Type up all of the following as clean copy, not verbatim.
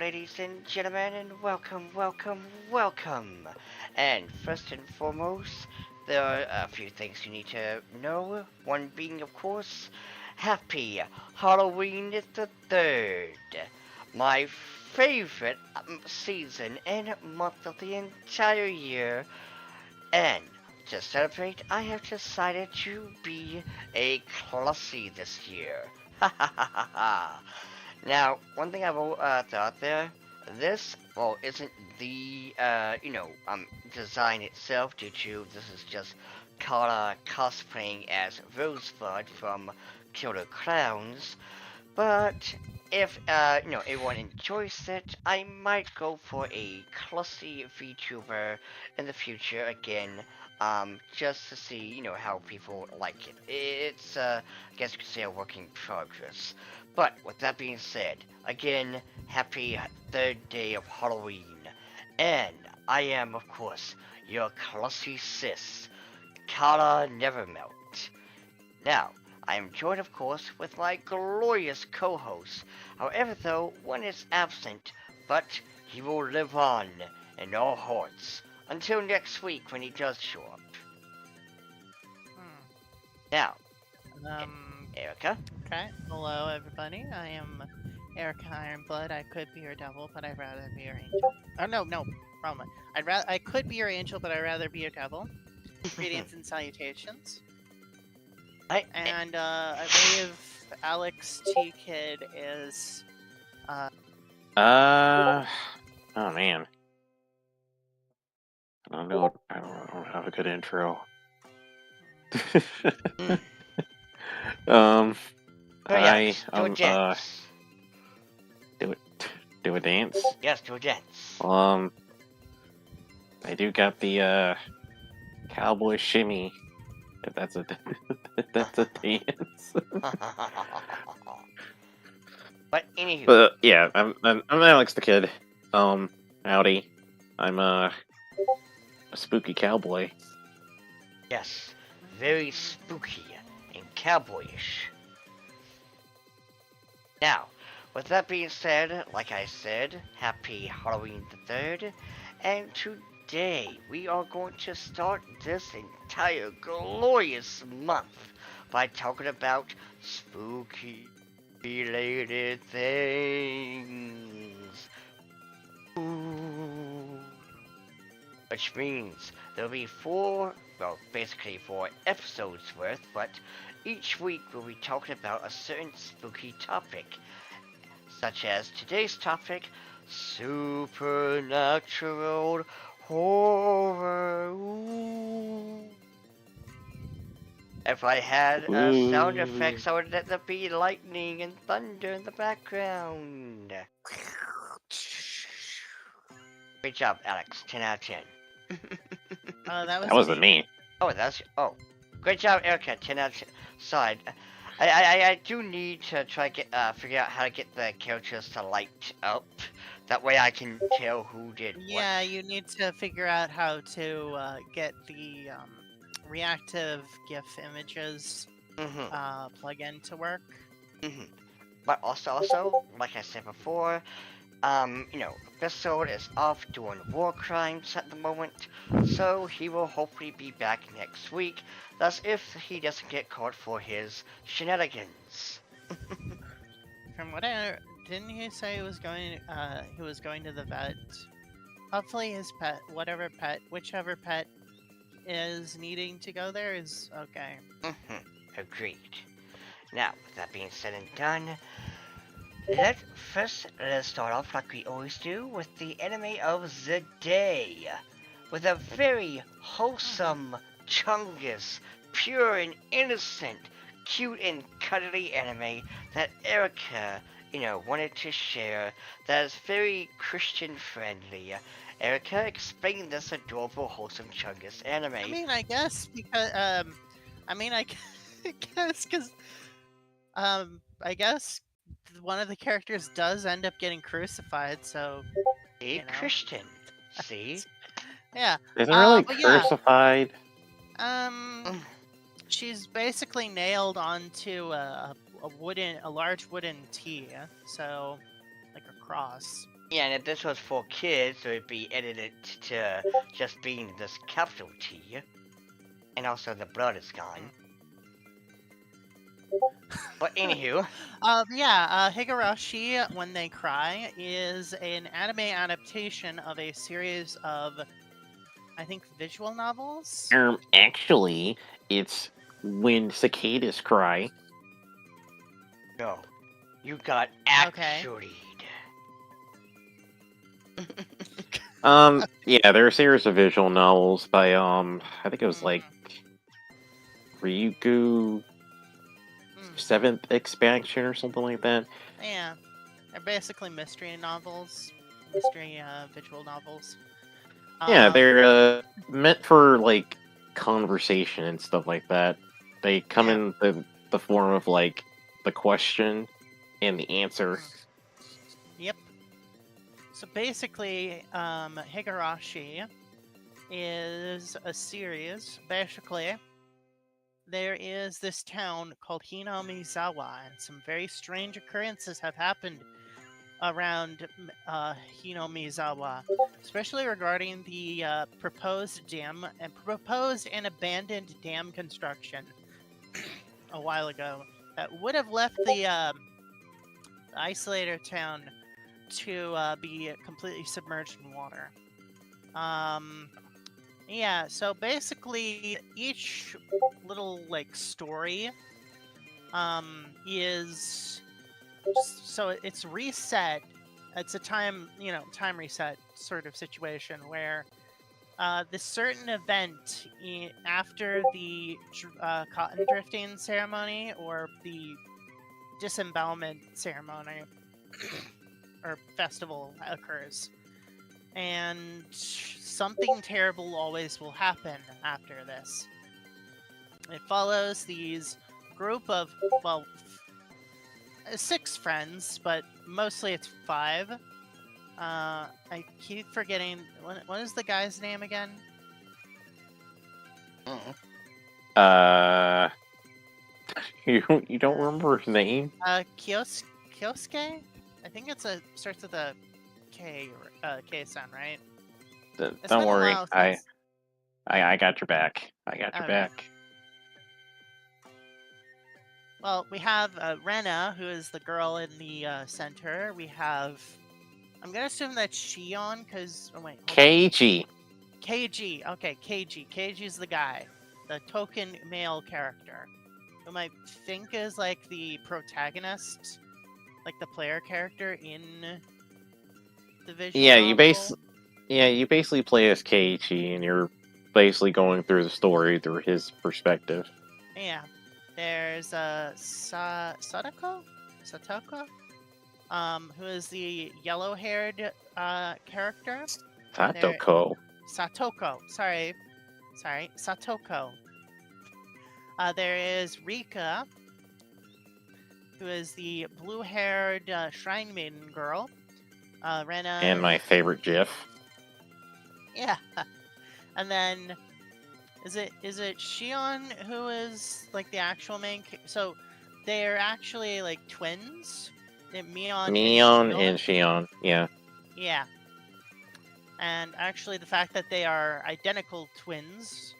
ladies and gentlemen, and welcome. And first and foremost, there are a few things you need to know. One being, of course, Happy Halloween the 3rd. My favorite season and month of the entire year. And to celebrate, I have decided to be a Colossi this year. Ha ha ha ha ha. Now, one thing I've thought there, this, well, isn't the, design itself due to this is just Kara cosplaying as Rosebud from Killer Clowns, but if, everyone enjoys it, I might go for a classy VTuber in the future again, just to see, how people like it. It's, I guess you could say a work in progress. But with that being said, again, happy 3rd day of Halloween. And I am, of course, your classy sis, Kara Nevermelt. Now, I am joined, of course, with my glorious co-host. However, though, one is absent, but he will live on in all hearts until next week when he does show up. Now, Erica. Okay. Hello, everybody. I am Erica Ironblood. I could be your devil, but I'd rather be your angel. Oh no, wrong one. I could be your angel, but I'd rather be your devil. Greetings and salutations. And I believe Alex T Kid is. Oh man. I don't know. I don't have a good intro. Hi. Do a dance. Do a dance. Yes, do a dance. I do got the cowboy shimmy. If that's a that's a dance. But anywho. But yeah, I'm Alex the Kid. Howdy. I'm a spooky cowboy. Yes, very spooky and cowboyish. Now, with that being said, like I said, happy Halloween the 3rd, and today we are going to start this entire glorious month by talking about spooky related things. Ooh. Which means there'll be basically 4 episodes worth, but each week we'll be talking about a certain spooky topic, such as today's topic, supernatural horror. Ooh. If I had sound effects, I would let there be lightning and thunder in the background. Great job, Alex. 10 out of 10. That wasn't me. Oh, great job, Erica. 10 out of 10. Sorry, I do need to try figure out how to get the characters to light up. That way I can tell who did what. Yeah, you need to figure out how to get the reactive GIF images plugin to work. But also, like I said before, Episode is off doing war crimes at the moment, so he will hopefully be back next week. Thus, if he doesn't get caught for his shenanigans. From what didn't he say he was going to the vet? Hopefully his pet, whichever pet is needing to go there is okay. Agreed. Now, with that being said and done, let's start off like we always do with the anime of the day, with a very wholesome, chungus, pure and innocent, cute and cuddly anime that Erica, wanted to share, that is very Christian friendly. Erica, explain this adorable, wholesome chungus anime. I mean, I guess because I guess one of the characters does end up getting crucified, so Christian. See? Yeah. Isn't really crucified. Yeah. She's basically nailed onto a large wooden T, so like a cross. Yeah, and if this was for kids, it would be edited to just being this capital T. And also the blood is gone. But anywho, Higurashi, When They Cry, is an anime adaptation of a series of, I think, visual novels. Actually, it's When Cicadas Cry. no. You got Okay. actually. Yeah, they're a series of visual novels by, I think it was like Ryugu Seventh Expansion or something like that. Yeah. They're basically mystery novels. Mystery visual novels. Yeah, they're meant for like conversation and stuff like that. They come Yeah. in the form of like the question and the answer. Yep. So basically, Higurashi is a series. Basically, there is this town called Hinamizawa, and some very strange occurrences have happened around Hinamizawa, especially regarding the proposed dam and proposed and abandoned dam construction a while ago that would have left the isolator town to be completely submerged in water. Yeah, so basically each little like story is so it's reset. It's a time reset sort of situation where this certain event after the cotton drifting ceremony or the disembowelment ceremony or festival occurs, and something terrible always will happen after this. It follows these group of, well, 6 friends, but mostly it's 5. I keep forgetting, what is the guy's name again? You don't remember his name? Kyosuke? I think starts with a K, K sound, right? It's Don't been a worry, while since. I got your back. I got your Okay. back. Well, we have Rena, who is the girl in the center. We have, I'm gonna assume that's Shion, because, oh wait, hold on. KG. KG, okay, KG. KG's the guy, the token male character, whom I think is like the protagonist, like the player character in the visual Yeah, novel. you basically play as KG, and you're basically going through the story through his perspective. Yeah. There's Satoko, who is the yellow-haired character. Satoko. Satoko, sorry, Satoko. There is Rika, who is the blue-haired shrine maiden girl. Rena. And my favorite GIF. Yeah. And then is it Shion who is like the actual main? So they're actually like twins. Mion and Shion. Yeah. Yeah. And actually, the fact that they are identical twins,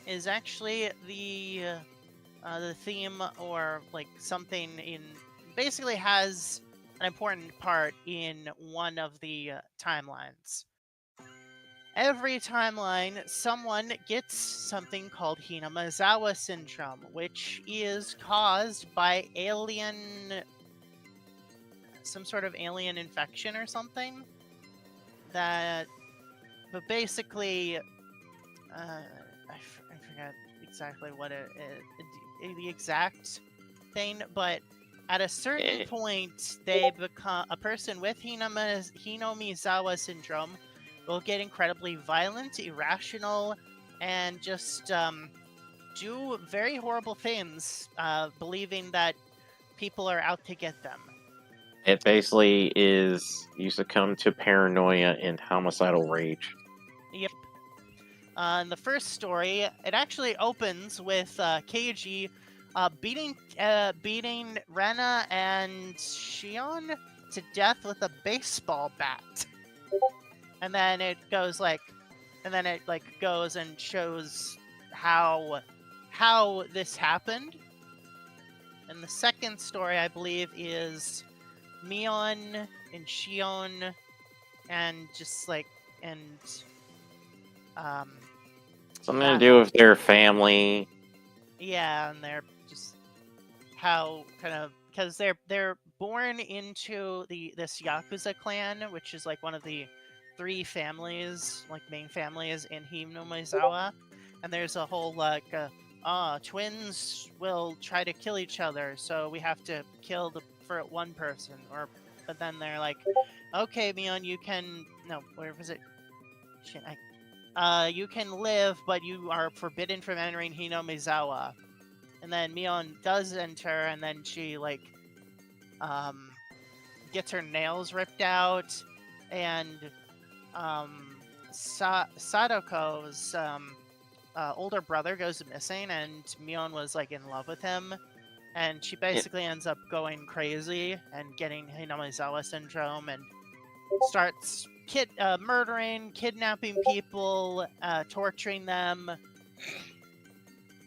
is actually the theme, or like something basically has an important part in one of the timelines. Every timeline, someone gets something called Hinamizawa syndrome, which is caused by some sort of alien infection or something. But basically, I forgot exactly what the exact thing, but at a certain point, they become a person with Hinamizawa syndrome will get incredibly violent, irrational, and just do very horrible things, believing that people are out to get them. It basically is you succumb to paranoia and homicidal rage. Yep. In the first story, it actually opens with Keiji beating Rena and Shion to death with a baseball bat. And then it goes like, goes and shows how this happened. And the second story, I believe, is Mion and Shion and Something to do with their family. yeah, and they're just how kind of because they're born into this Yakuza clan, which is like one of the 3 families, like main families in Hinomizawa, and there's a whole twins will try to kill each other, so we have to kill for one person, but then they're like, okay, Mion, you can where was it? Shit, you can live, but you are forbidden from entering Hinomizawa. And then Mion does enter, and then she gets her nails ripped out, and Sadako's older brother goes missing, and Mion was like in love with him, and she basically ends up going crazy and getting Hinamizawa syndrome and starts murdering, kidnapping people, torturing them.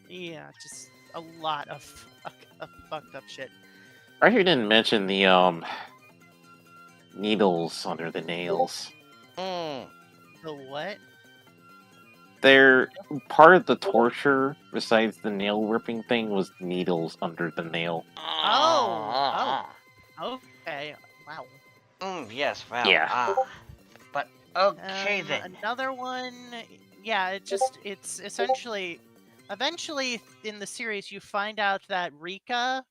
Yeah, just a lot of fucked up shit. I actually didn't mention the needles under the nails. Mm. The what? They're part of the torture, besides the nail ripping thing, was needles under the nail. Oh, okay. Wow. Yes, well, Yeah. but okay then. Another one, yeah, it's essentially, eventually in the series you find out that Rika,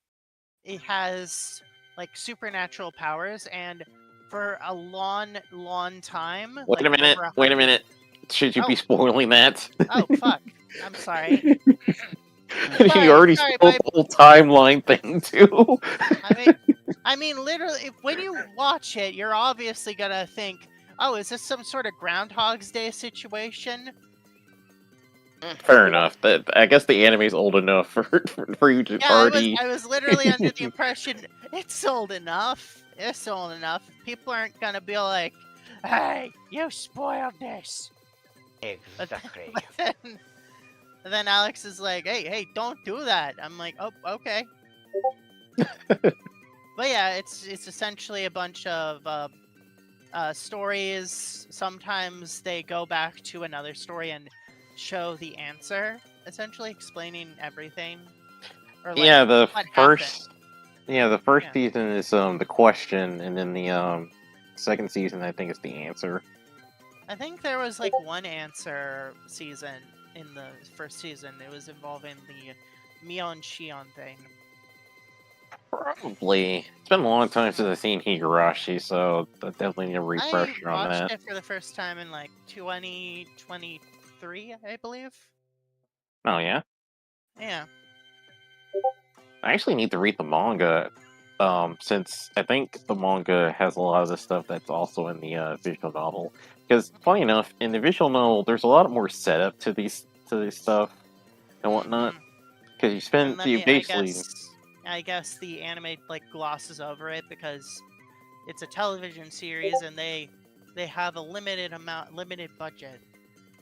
it has like supernatural powers, and for a long time, Wait like a minute. over Wait a 100 minute. Should you be Oh. spoiling that? Oh, fuck. I'm sorry. You already sorry, spoiled the whole timeline thing too. I mean, literally, when you watch it, you're obviously gonna think, "Oh, is this some sort of Groundhog's Day situation?" Fair enough. I guess the anime's old enough for you to Yeah, already. I was literally under the impression it's old enough. It's old enough. People aren't gonna be like, "Hey, you spoiled this." Exactly. But then Alex is like, "Hey, don't do that." I'm like, "Oh, okay." But yeah, it's essentially a bunch of stories. Sometimes they go back to another story and show the answer, essentially explaining everything. Or like, Yeah, the what first. happened. Yeah, the first Yeah. season is the question, and then the second season I think is the answer. I think there was like one answer season in the first season. It was involving the Mion Shion thing. Probably. It's been a long time since I've seen Higurashi, so I definitely need a refresher I on watched that. it for the first time in like 2023, I believe. Oh yeah? Yeah. I actually need to read the manga, since I think the manga has a lot of the stuff that's also in the visual novel. Because funny enough, in the visual novel, there's a lot more setup to these stuff and whatnot. Because you basically. I guess the anime like glosses over it because it's a television series and they have a limited budget.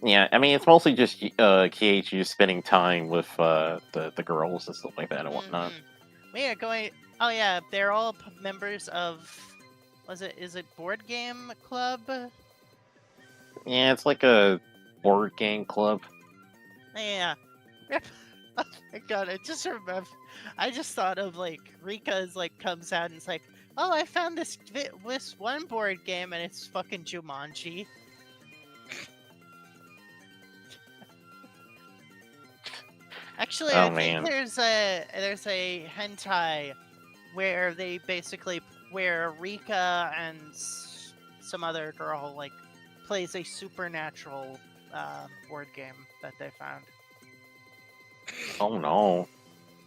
Yeah, I mean it's mostly just KH just spending time with the girls and stuff like that and whatnot. We are going. Oh yeah, they're all members of. Is it Board Game Club? Yeah, it's like a board game club. Yeah. Oh my god, I just thought of like Rika's like comes out and it's like, oh, I found this one board game and it's fucking Jumanji. Actually, I think there's a hentai where they basically where Rika and some other girl like plays a supernatural board game that they found. Oh no.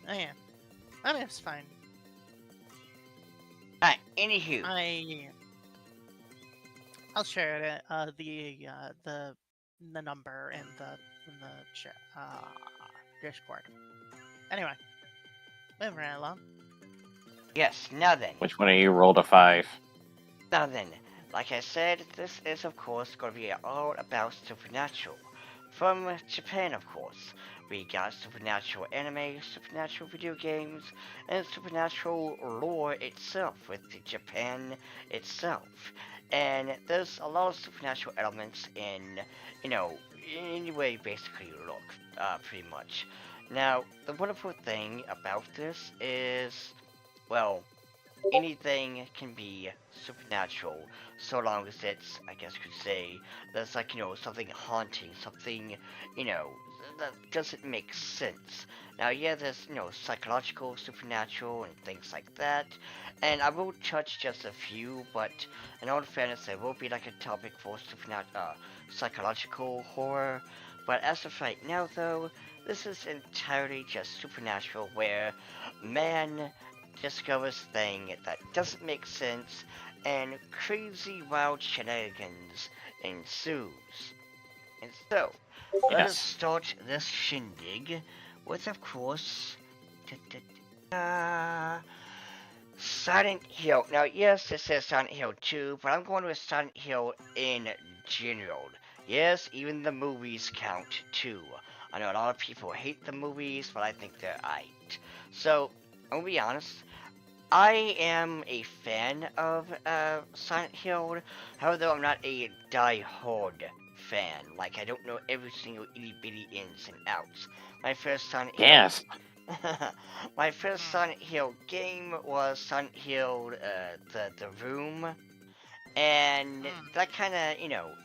Oh yeah, I mean it's fine. Alright, anywho. I'll share it. The number in the Discord. Anyway, moving right along. Yes, now then. Which one of you rolled a 5? Now then, like I said, this is of course going to be all about supernatural. From Japan, of course. We got supernatural anime, supernatural video games, and supernatural lore itself with Japan itself. And there's a lot of supernatural elements in, you know, any way you basically look, pretty much. Now, the wonderful thing about this is, well, anything can be supernatural so long as it's, I guess you could say, there's like, something haunting, something, that doesn't make sense. Now, yeah, there's, psychological, supernatural, and things like that, and I will touch just a few, but in all fairness, there will be like a topic for psychological horror, but as of right now, though, this is entirely just supernatural, where man discovers thing that doesn't make sense, and crazy wild shenanigans ensues. And so, let us Yes. start this shindig with, of course, Silent Hill. Now, yes, this says Silent Hill 2, but I'm going with Silent Hill in general. Yes, even the movies count too. I know a lot of people hate the movies, but I think they're aight. So, I'll be honest, I am a fan of Silent Hill. However, I'm not a die-hard fan. Like, I don't know every single itty-bitty ins and outs. My first Silent Hill... Yes. My first Silent Hill game was Silent Hill, the Room. And that kind of,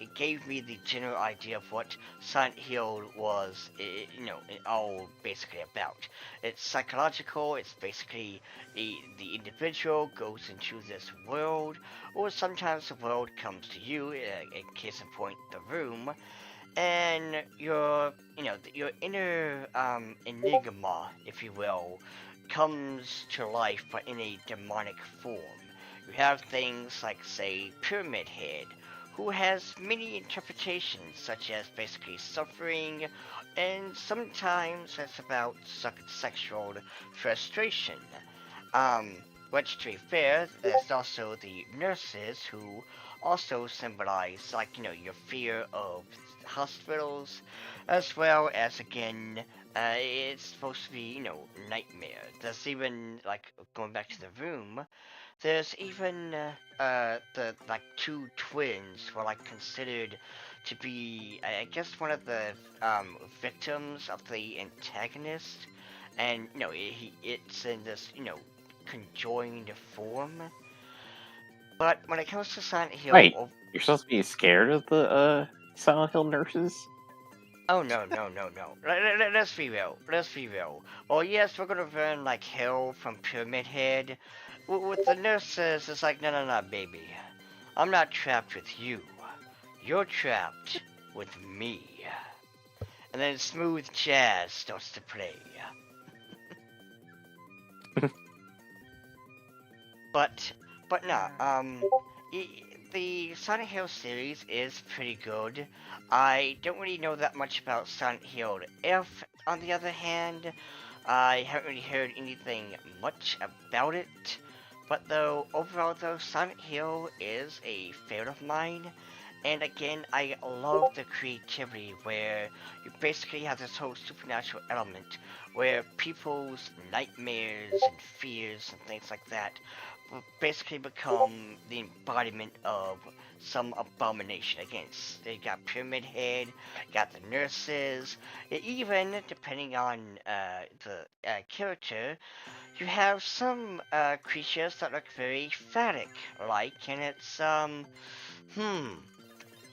it gave me the general idea of what Silent Hill was, all basically about. It's psychological, it's basically the individual goes into this world, or sometimes the world comes to you, in case in point, the room, and your inner, enigma, if you will, comes to life, but in a demonic form. You have things like, say, Pyramid Head, who has many interpretations, such as basically suffering, and sometimes it's about sexual frustration. Which, to be fair, there's also the nurses, who also symbolize, like, your fear of hospitals, as well as, again, it's supposed to be, nightmare. There's even, like, going back to the room, there's even the like two twins were like considered to be, I guess, one of the victims of the antagonist, and it's in this conjoined form. But when it comes to Silent Hill, Wait, you're supposed to be scared of the Silent Hill nurses? oh no. Let's be real. Let's be real. Well, yes, we're gonna burn like hell from Pyramid Head. With the nurses, it's like, no, baby. I'm not trapped with you. You're trapped with me. And then smooth jazz starts to play. but nah, the Silent Hill series is pretty good. I don't really know that much about Silent Hill F, on the other hand. I haven't really heard anything much about it. But overall though, Silent Hill is a favorite of mine. And again, I love the creativity where you basically have this whole supernatural element where people's nightmares and fears and things like that will basically become the embodiment of some abomination. Again, they got Pyramid Head, got the nurses, even depending on the character, you have some creatures that look very phallic-like, and it's,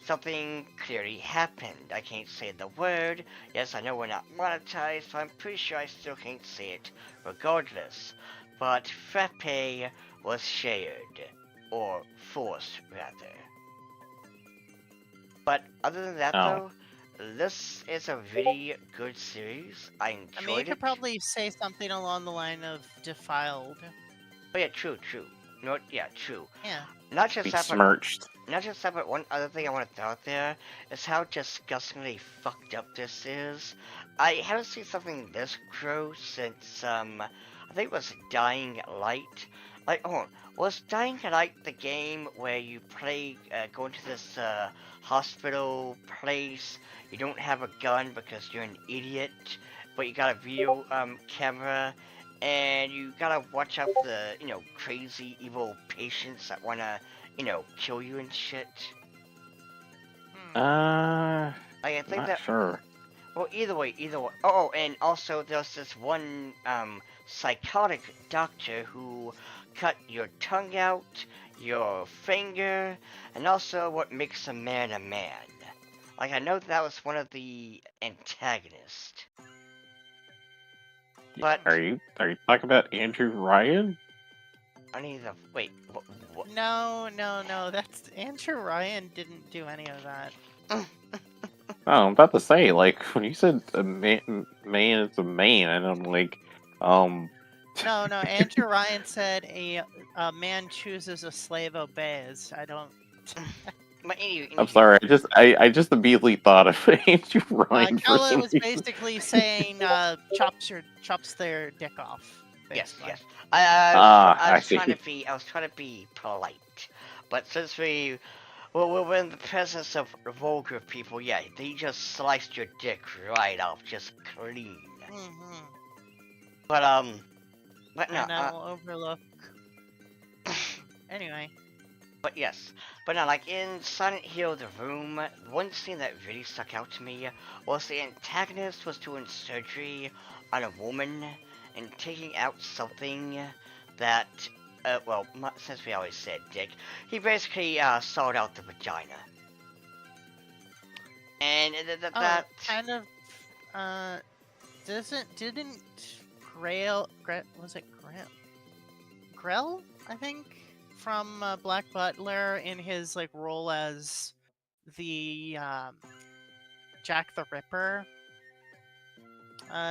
something clearly happened. I can't say the word. Yes, I know we're not monetized, so I'm pretty sure I still can't say it regardless. But frappe was shared, or forced, rather. But other than that, though, this is a really good series. I enjoyed it. I mean, you could probably say something along the line of defiled. Oh yeah, true. No, yeah, true. Yeah. Not just that, Besmirched. Not just that, but one other thing I want to throw out there is how disgustingly fucked up this is. I haven't seen something this gross since, I think it was Dying Light, Like, oh, was Dying Light the game where you play, go into this hospital place? You don't have a gun because you're an idiot, but you got a video camera, and you gotta watch out for the crazy evil patients that wanna kill you and shit. Like, I think Not that. sure. Well, either way. Oh, and also there's this one psychotic doctor who cut your tongue out, your finger, and also what makes a man a man. Like, I know that was one of the antagonists. But Are you talking about Andrew Ryan? I need the wait. What? No, that's Andrew Ryan didn't do any of that. Oh, I'm about to say, like, when you said a man is a man, and I'm like, No, Andrew Ryan said a man chooses, a slave obeys. I don't. But anyway, I'm sorry, I just immediately thought of Andrew Ryan for Kella some was reason. basically saying chops their dick off. Yes, basically. yes. I was trying see. I was trying to be polite, but since we're in the presence of vulgar people, yeah, they just sliced your dick right off, just clean. Mm-hmm. But but no, And I will overlook. Anyway. but yes, but no, like in Silent Hill: The Room, one scene that really stuck out to me was the antagonist was doing surgery on a woman and taking out something that, well, since we always said dick, he basically sawed out the vagina. And that kind of, didn't Grail, was it Grell, I think, from Black Butler in his like role as the Jack the Ripper?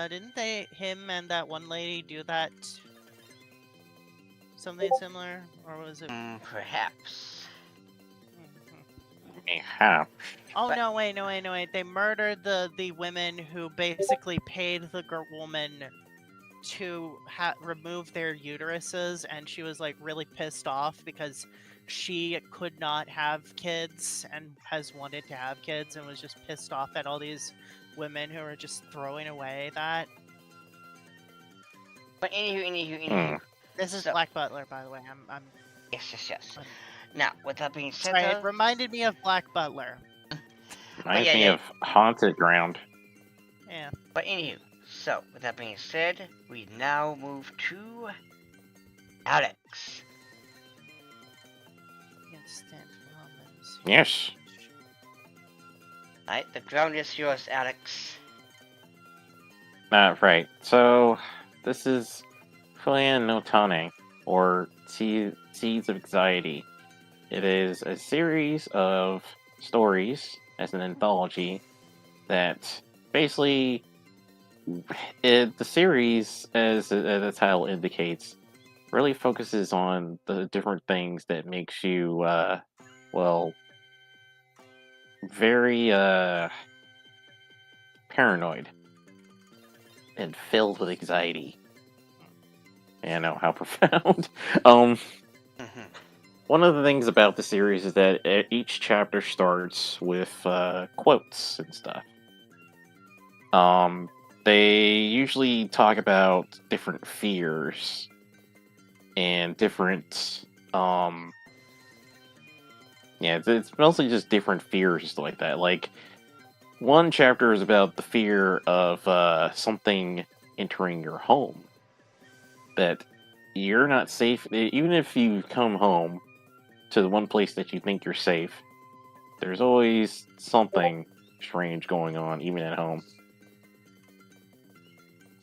Didn't him and that one lady do that? Something similar, or was it? perhaps. Mayhap. Oh But- no! Wait! They murdered the women who basically paid the woman to remove their uteruses, and she was like really pissed off because she could not have kids and has wanted to have kids and was just pissed off at all these women who are just throwing away that. But anywho. This is So- Black Butler, by the way. I'm Yes. Now, with that being said, sorry. It though, reminded me of Black Butler. Reminds yeah, me yeah. of Haunted Ground. Yeah. but anywho, so with that being said, we now move to Alex. Instant Romans. Yes. Alright, the ground is yours, Alex. Right. So, this is Fulian no Tane, or Seeds of Anxiety. It is a series of stories as an anthology that basically, the series, as the title indicates, really focuses on the different things that makes you, well, very paranoid and filled with anxiety. I know how profound. One of the things about the series is that each chapter starts with quotes and stuff. They usually talk about different fears and different it's mostly just different fears and stuff like that. Like, one chapter is about the fear of something entering your home, that you're not safe. Even if you come home to the one place that you think you're safe, there's always something strange going on, even at home.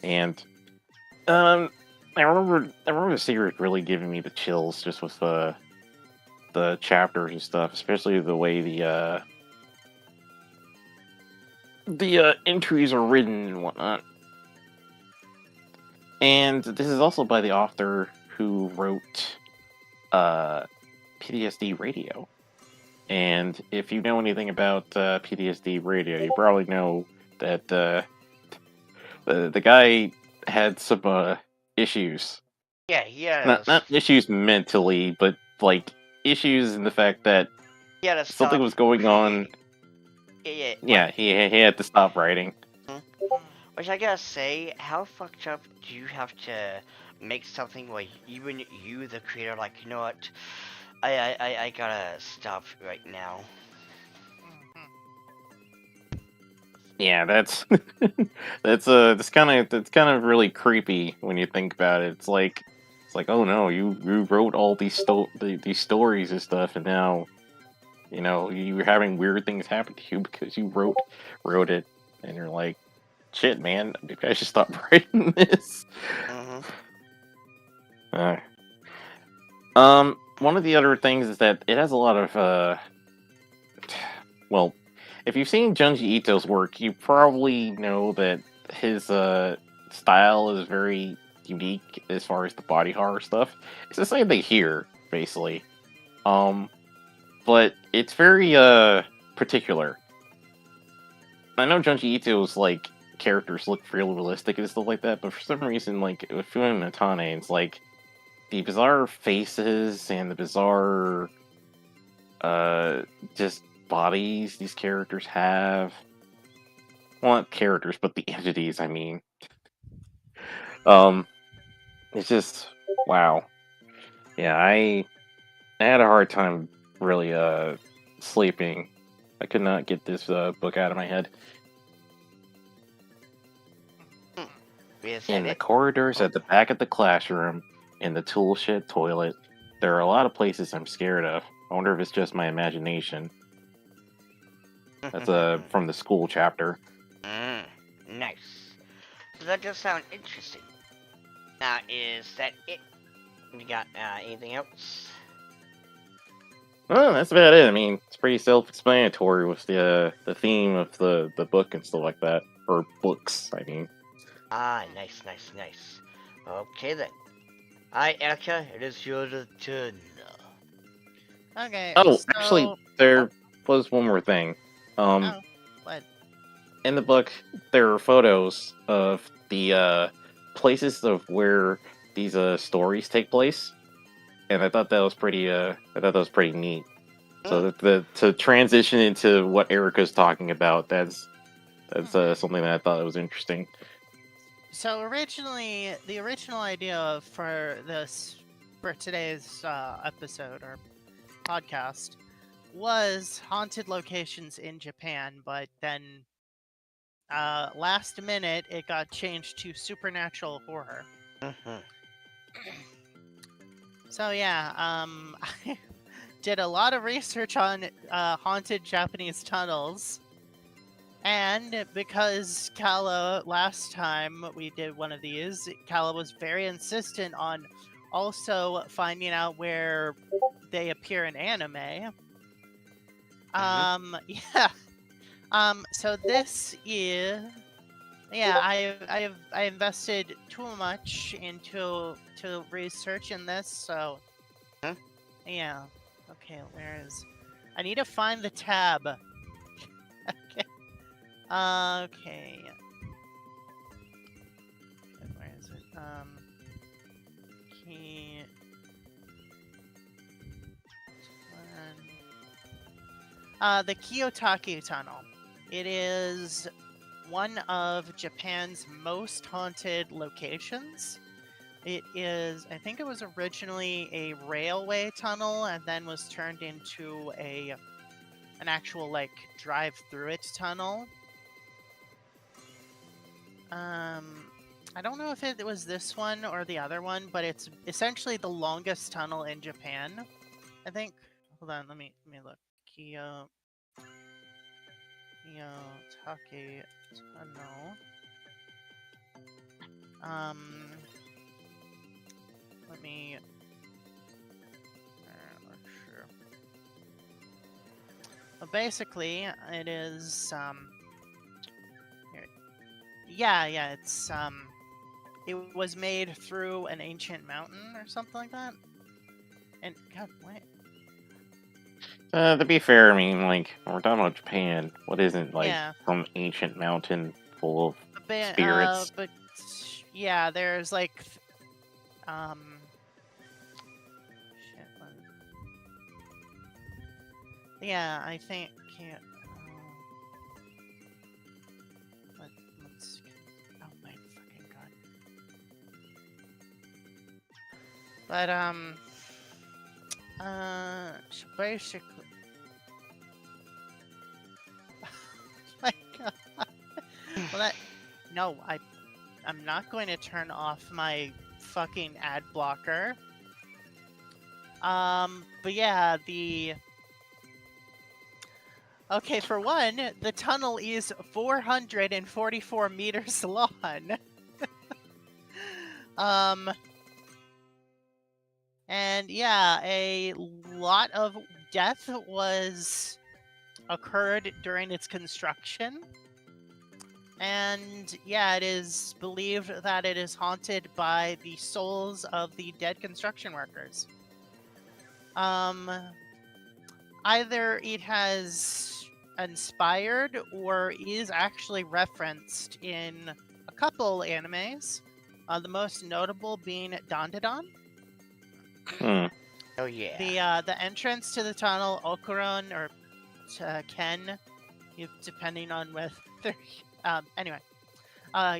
And I remember the series really giving me the chills just with the chapters and stuff, especially the way the entries are written and whatnot. And this is also by the author who wrote PTSD Radio. And if you know anything about PTSD Radio, you probably know that the guy had some issues Yeah, he had Not a, not issues mentally, but like issues in the fact that he had to something stop was going on. creating. Yeah, Yeah, he had to stop writing. which I gotta say, how fucked up do you have to make something where even you, the creator, like, you know what? I gotta stop right now. Mhm. Yeah, that's that's kind of really creepy when you think about it. It's like, oh no, you wrote all these stories and stuff, and now you know you're having weird things happen to you because you wrote it, and you're like, shit, man, maybe I should stop writing this. Hmm. Uh, one of the other things is that it has a lot of well, if you've seen Junji Ito's work, you probably know that his style is very unique as far as the body horror stuff. It's the same thing here, basically. Um, but it's very particular. I know Junji Ito's like characters look real realistic and stuff like that, but for some reason, like with Fuin Natane, it's like the bizarre faces and the bizarre just bodies these characters have. Well, not characters, but the entities, I mean. Um, it's just wow. Yeah, I had a hard time really sleeping. I could not get this book out of my head. Is that In the it? corridors at the back of the classroom, in the tool shed toilet, there are a lot of places I'm scared of. I wonder if it's just my imagination. That's from the school chapter. Nice. So that does sound interesting. Now, is that it? You got anything else? Well, that's about it. I mean, it's pretty self-explanatory with the theme of the book and stuff like that, or books. I mean, Ah, nice, nice, nice. Okay then. Alright, Erica, it is your turn. Okay, oh, so actually, there was one more thing. oh, what? In the book, there are photos of the places of where these stories take place, and I thought that was pretty. I thought that was pretty neat. So Mm. the to transition into what Erica's talking about, that's something that I thought was interesting. So originally, the original idea for today's episode or podcast was haunted locations in Japan, but then last minute it got changed to supernatural horror. Mm-hmm. So yeah, I did a lot of research on haunted Japanese tunnels. And because Kala, last time we did one of these, Kala was very insistent on also finding out where they appear in anime. Yeah. So this is, yeah, I invested too much into research in this, so Huh? yeah. Okay, where is? I need to find the tab. Okay. Okay. Where is it? Key. The Kiyotake Tunnel. It is one of Japan's most haunted locations. It is, I think it was originally a railway tunnel and then was turned into an actual like drive through it tunnel. I don't know if it was this one or the other one, but it's essentially the longest tunnel in Japan. I think. Hold on, let me look. Kiyotake Tunnel. Let me. Sure. Well, basically, it is here. Yeah, it's it was made through an ancient mountain or something like that. And God, what? To be fair, I mean, like we're talking about Japan. What isn't like Yeah, some ancient mountain full of but spirits? yeah, there's like Shit. Yeah, I think. Yeah, let's. Oh my fucking god. But so basically. My god. Well, no, I'm not going to turn off my fucking ad blocker. But yeah, okay, for one, the tunnel is 444 meters long. And yeah, a lot of death occurred during its construction. And yeah, it is believed that it is haunted by the souls of the dead construction workers. Either it has inspired or is actually referenced in a couple animes. The most notable being Dandadan. Hmm. Oh yeah. The entrance to the tunnel, Okuron or Ken, depending on whether anyway,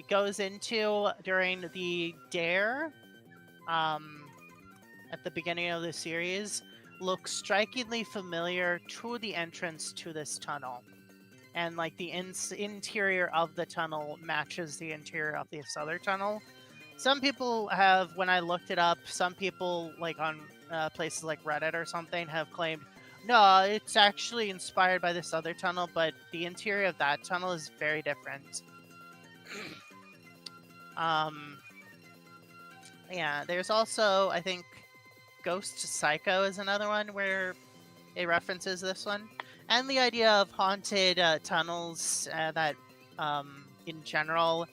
goes into during the dare at the beginning of the series, looks strikingly familiar to the entrance to this tunnel. And like the interior of the tunnel matches the interior of this other tunnel. Some people have, when I looked it up, some people like on places like Reddit or something have claimed, no, it's actually inspired by this other tunnel, but the interior of that tunnel is very different. Yeah, there's also, I think, Ghost Psycho is another one where it references this one. And the idea of haunted tunnels that, in general,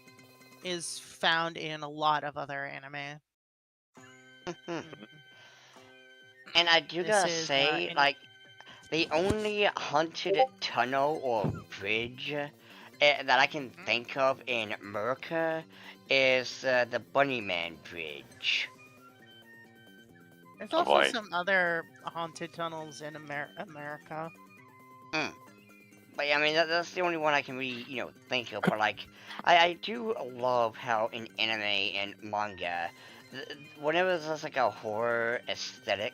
is found in a lot of other anime. And I do This gotta is say, like, the only haunted tunnel or bridge that I can think of in America is the Bunnyman Bridge. There's Oh, also boy. some other haunted tunnels in America. But yeah, I mean, that's the only one I can really, think of. But like, I do love how in anime and manga, whenever there's like a horror aesthetic,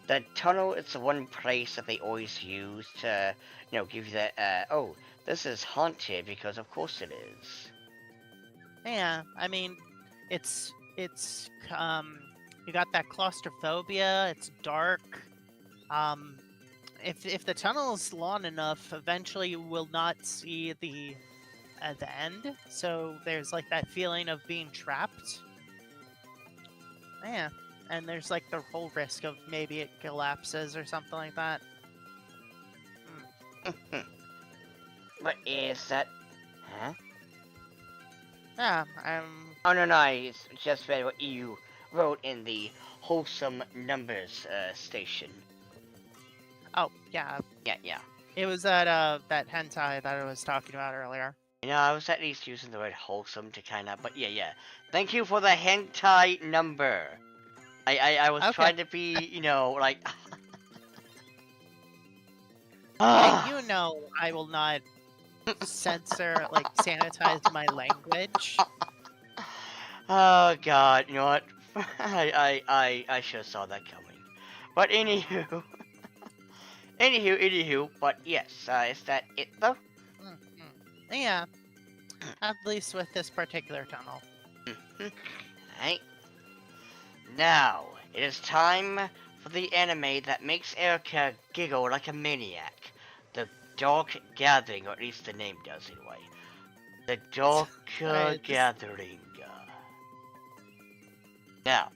the tunnel is the one place that they always use to, give you that, oh, this is haunted because of course it is. Yeah, I mean, it's you got that claustrophobia. It's dark. If the tunnel is long enough, eventually you will not see the end. So there's like that feeling of being trapped. Yeah, and there's like the whole risk of maybe it collapses or something like that. What is that? Huh? Yeah, Oh no, I just read what you wrote in the wholesome numbers station. Oh yeah, Yeah. it was that hentai that I was talking about earlier. I was at least using the word wholesome to kind of, but yeah. Thank you for the hentai number. I was Okay. trying to be, like. Hey, you know I will not censor, like, sanitize my language. Oh god, you know what? I should have saw that coming. But anywho, but yes, is that it though? Yeah, at least with this particular tunnel. Right. Now, it is time for the anime that makes Erica giggle like a maniac. The Dark Gathering, or at least the name does anyway. The Dark Gathering. Now,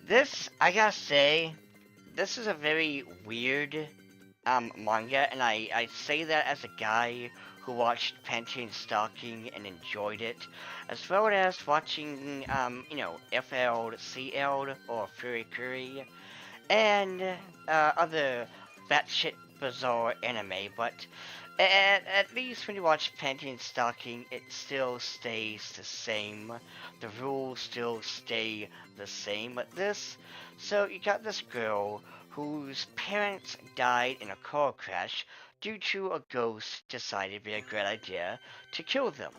this, I gotta say, this is a very weird manga, and I say that as a guy who watched Pantheon Stalking and enjoyed it, as well as watching, FL, CL, or Furikuri, and other batshit bizarre anime, but At least when you watch Panty and Stocking, it still stays the same. The rules still stay the same. But this, so you got this girl whose parents died in a car crash due to a ghost decided it'd be a great idea to kill them.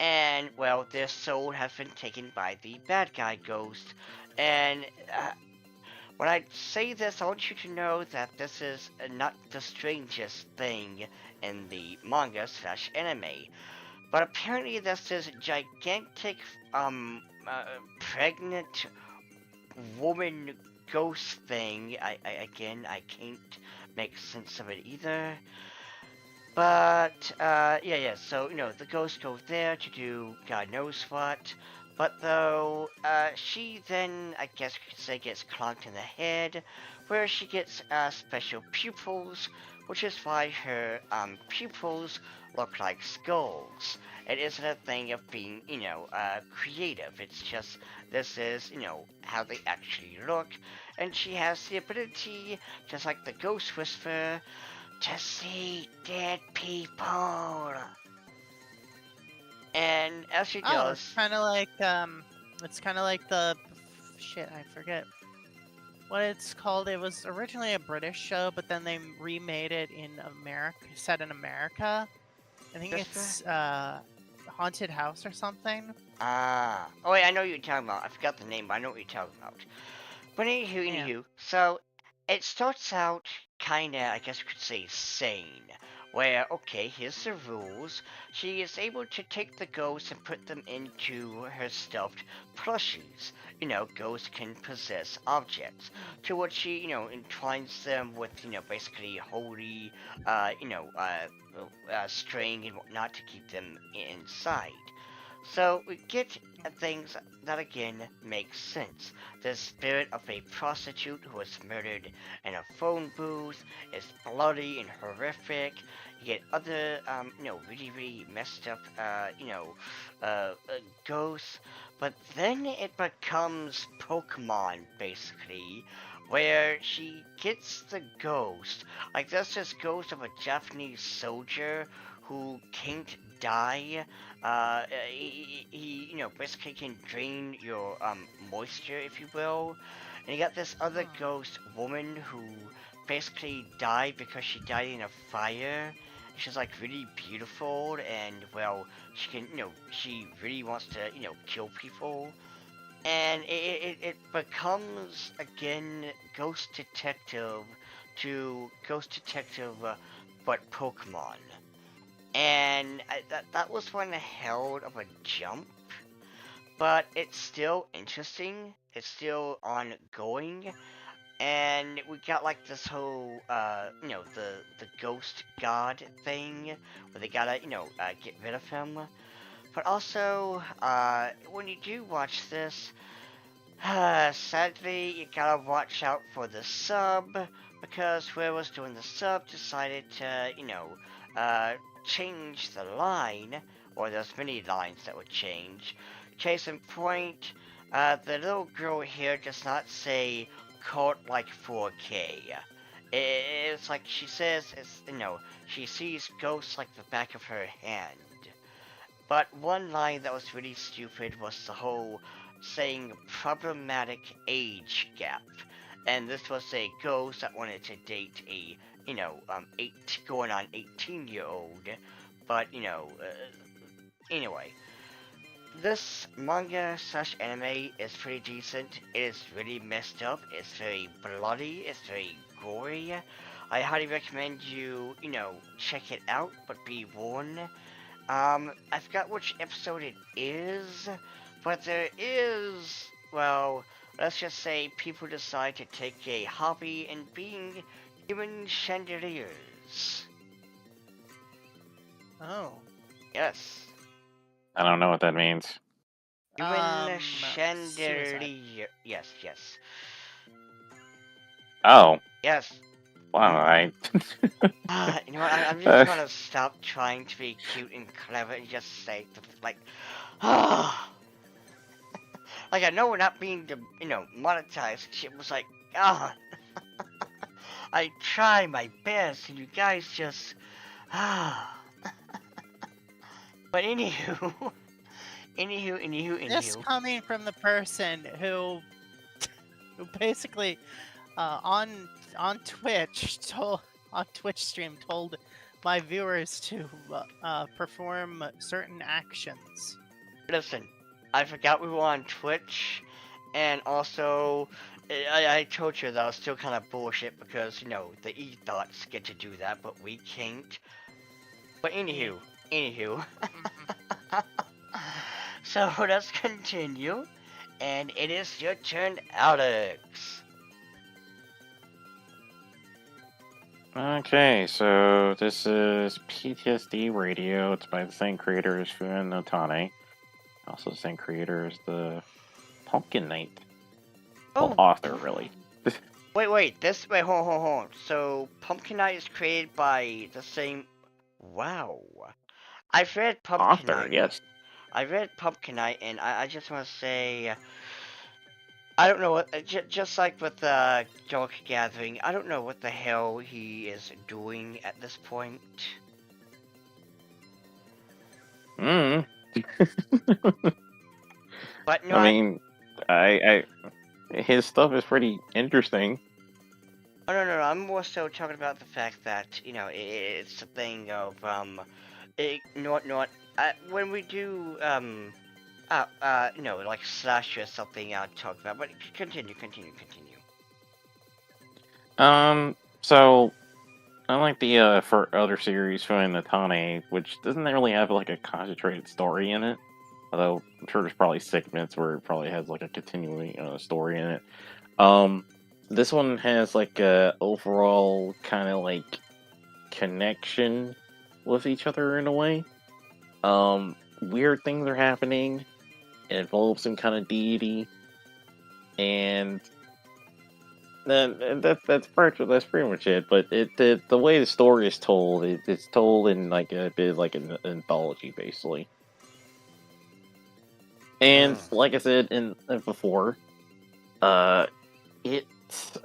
And, well, their soul has been taken by the bad guy ghost. And when I say this, I want you to know that this is not the strangest thing in the manga slash anime. But apparently this is gigantic, pregnant woman ghost thing. I can't make sense of it either. But, yeah, so, the ghost goes there to do God knows what. But though, she then, I guess you could say, gets clonked in the head, where she gets, special pupils, which is why her, pupils look like skulls. It isn't a thing of being, creative. It's just, this is, how they actually look. And she has the ability, just like the Ghost Whisperer, to see dead people. And as she Oh, does, it's kind of like the shit. I forget what it's called. It was originally a British show, but then they remade it in America, set in America. I think it's Haunted House or something. oh wait, I know what you're talking about. I forgot the name, but I know what you're talking about. But anywho, so it starts out kinda, I guess you could say, sane. Where, okay, here's the rules. She is able to take the ghosts and put them into her stuffed plushies. Ghosts can possess objects. To which she, entwines them with, basically holy, string and whatnot to keep them inside. So we get things that again make sense. The spirit of a prostitute who was murdered in a phone booth is bloody and horrific. You get other, really messed up, ghosts. But then it becomes Pokemon, basically, where she gets the ghost. Like, that's this ghost of a Japanese soldier who can't die. He basically can drain your moisture, if you will. And you got this other ghost woman who basically died because she died in a fire. She's like really beautiful, and well, she can, she really wants to, kill people. And it becomes again Ghost Detective to Ghost Detective, but Pokemon. And that was one hell of a jump, but it's still interesting. It's still ongoing, and we got like this whole, the ghost god thing, where they gotta, get rid of him. But also, when you do watch this, sadly, you gotta watch out for the sub, because whoever's doing the sub decided to, change the line, or there's many lines that would change. Case in point, the little girl here does not say cult like 4K. It's like she says, she sees ghosts like the back of her hand. But one line that was really stupid was the whole saying problematic age gap. And this was a ghost that wanted to date a, 8 going on 18-year-old. But, anyway. This manga slash anime is pretty decent. It is really messed up. It's very bloody. It's very gory. I highly recommend you, check it out, but be warned. I forgot which episode it is, but there is, well, let's just say people decide to take a hobby in being human chandeliers. Oh. Yes. I don't know what that means. Human Suicide. chandelier. Yes. Oh, Yes. wow, You know what, I'm just gonna stop trying to be cute and clever and just say, like, like, I know we're not being, monetized. Shit was like, I try my best, and you guys just, But anywho, This coming from the person who basically on Twitch stream told my viewers to perform certain actions. Listen, I forgot we were on Twitch, and also I told you that I was still kind of bullshit because, you know, the E-Thoughts get to do that, but we can't. But anywho. Mhm. So let's continue, and it is your turn, Alex. Okay, so this is PTSD Radio. It's by the same creator as Fuen no Tane. Also the same creator as the Pumpkin Knight. Well, author, really. Wait, hold on. So, Pumpkin Knight is created by the same... Wow. I've read Pumpkin Author, Knight. yes. I read Pumpkin Knight, and I just want to say... I don't know what... just like with the Dark Gathering, I don't know what the hell he is doing at this point. Mm. But no, I mean, I his stuff is pretty interesting. Oh, no, I'm more so talking about the fact that, you know, it's a thing of, when we do, you know, like slash or something I'll talk about, but continue. So unlike the for other series Fuen no Tane, which doesn't really have like a concentrated story in it, although I'm sure there's probably segments where it probably has like a continuing story in it. This one has like a overall kind of like connection with each other in a way. Weird things are happening. It involves some kind of deity, and then that's pretty much it. But the way the story is told, it's told in like a bit like an anthology, basically. And like I said in before, it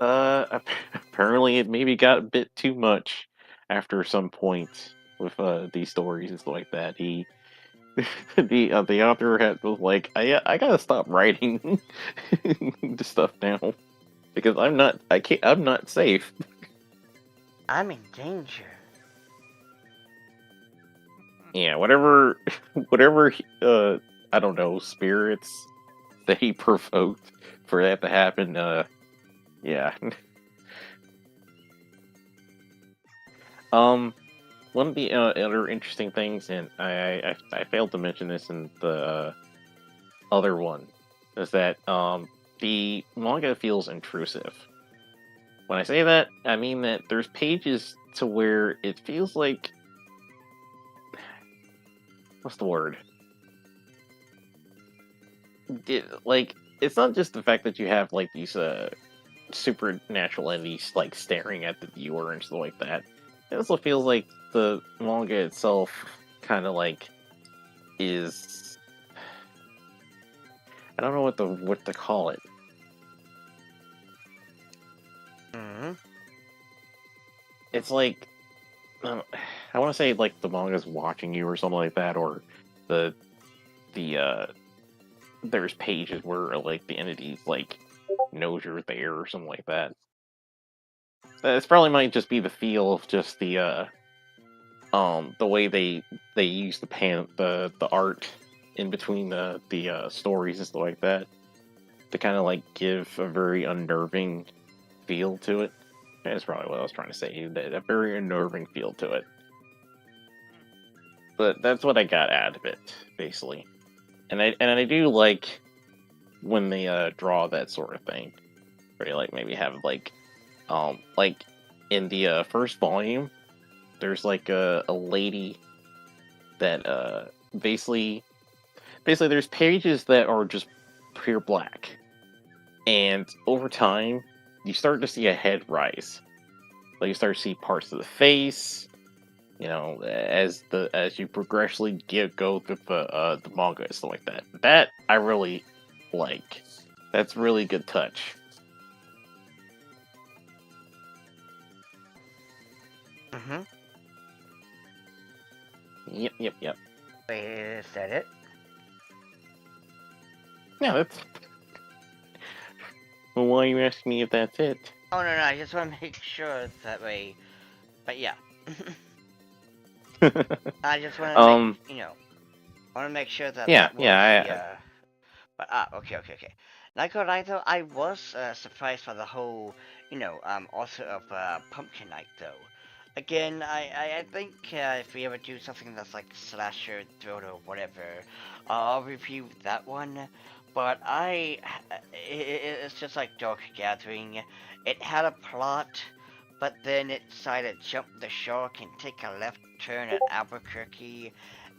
apparently it maybe got a bit too much after some point with these stories and stuff like that. He the author was like, I gotta stop writing the stuff now because I'm not safe. I'm in danger. Yeah, whatever I don't know, spirits that he provoked for that to happen. Yeah. One of the other interesting things, and I failed to mention this in the other one, is that the manga feels intrusive. When I say that, I mean that there's pages to where it feels like, what's the word? It's not just the fact that you have like these supernatural entities like staring at the viewer and stuff like that. It also feels like the manga itself kind of like is, I don't know what to call it. It's like I want to say like the manga's watching you or something like that, or the there's pages where like the entities like knows you're there or something like that. It's probably might just be the feel of just the way they use the art in between the stories and stuff like that to kind of like give a very unnerving feel to it. That's probably what I was trying to say. A very unnerving feel to it. But that's what I got out of it, basically. And I do like when they draw that sort of thing. Where they like maybe have like in the first volume, there's like a lady that basically there's pages that are just pure black. And over time, you start to see a head rise. Like you start to see parts of the face, you know, as you progressively go through the manga and stuff like that. That I really like. That's really good touch. Yep. Wait, is that it? Yeah, that's. Well, why are you asking me if that's it? Oh, no, I just want to make sure that way. But yeah. I just want to make, um. I want to make sure that Yeah. that was Yeah. the, but, okay. Not gonna lie though, I was surprised by the whole, author of Pumpkin Night though. Again, I think if we ever do something that's like slasher, throat, or whatever, I'll review that one. But it's just like Dark Gathering. It had a plot, but then it decided to jump the shark and take a left turn at Albuquerque,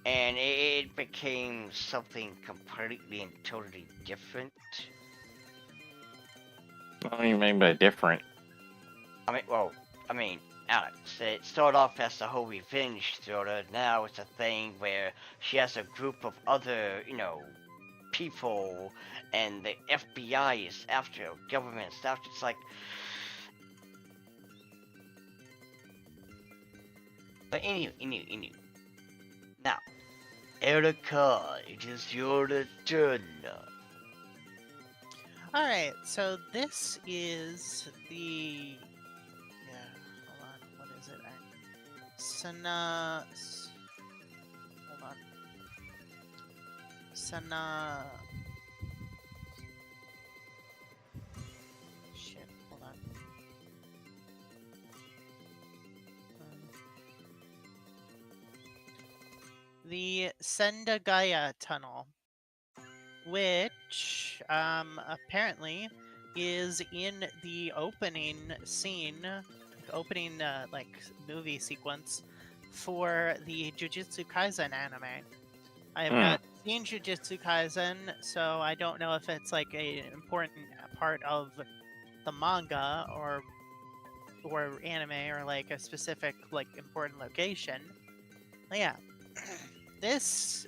and it became something completely and totally different. What do you mean by different? I mean, Alex, it started off as the whole revenge thriller. Now it's a thing where she has a group of other, people, and the FBI is after her, government stuff. It's like, but anyway. Now, Erica, it is your turn. Alright, so this is the... Yeah, hold on, what is it? Hold on. Shit, hold on. The Sendagaya Tunnel, which apparently is in the opening scene, opening like movie sequence for the Jujutsu Kaisen anime. I have not seen Jujutsu Kaisen, so I don't know if it's like an important part of the manga or anime or like a specific like important location. But yeah, this